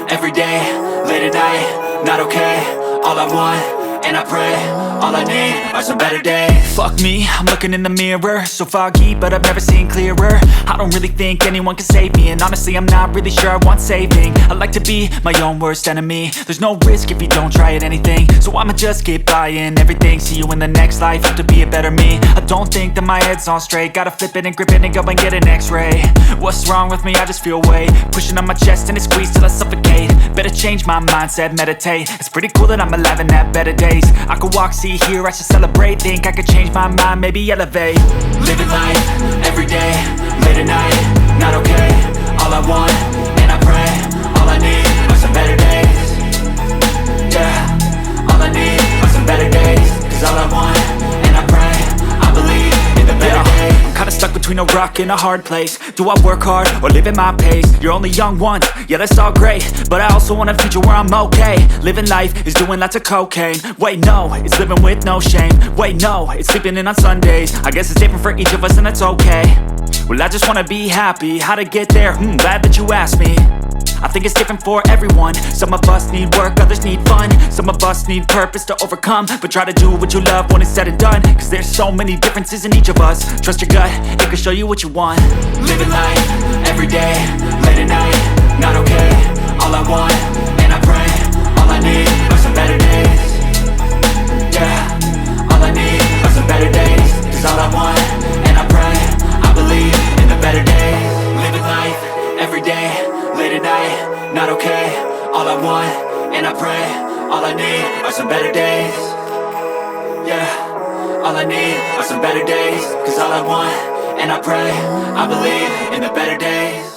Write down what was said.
every day, late at night, not okay. All I want, and I pray, all I need are some better days. Fuck me, I'm looking in the mirror, so foggy, but I've never seen clearer. I don't really think anyone can save me, and honestly I'm not really sure I want saving. I like to be my own worst enemy. There's no risk if you don't try at anything, so I'ma just keep buying everything. See you in the next life, have to be a better me. I don't think that my head's on straight, gotta flip it and grip it and go and get an x-ray. What's wrong with me? I just feel weight pushing on my chest and it squeezes till I suffocate. Better change my mindset, meditate. It's pretty cool that I'm alive and have better days. I could walk, see, hear, I should celebrate. Think I could change my mind, maybe elevate. Living life, every day, late at night, not okay. All I want, and I pray, all I need are some better days. Yeah, all I need are some better days. Cause all I want, and I pray, I believe in the better days. I'm kinda stuck between a rock and a hard place. Do I work hard or live at my pace? You're only young once, yeah that's all great, but I also want a future where I'm okay. Living life is doing lots of cocaine. Wait no, it's living with no shame. Wait no, it's sleeping in on Sundays. I guess it's different for each of us and that's okay. Well I just wanna be happy, how to get there? Glad that you asked me. I think it's different for everyone. Some of us need work, others need fun. Some of us need purpose to overcome. But try to do what you love when it's said and done. Cause there's so many differences in each of us. Trust your gut, it can show you what you want. Living life, every day, late at night, not okay. All I want, and I pray, all I need are some better days. Yeah, all I need are some better days. Cause all I want, and I pray, I believe in the better days. Living life, every day, late at night, not okay. All I want, and I pray, all I need are some better days. Yeah, all I need are some better days. Cause all I want, and I pray, I believe in the better days.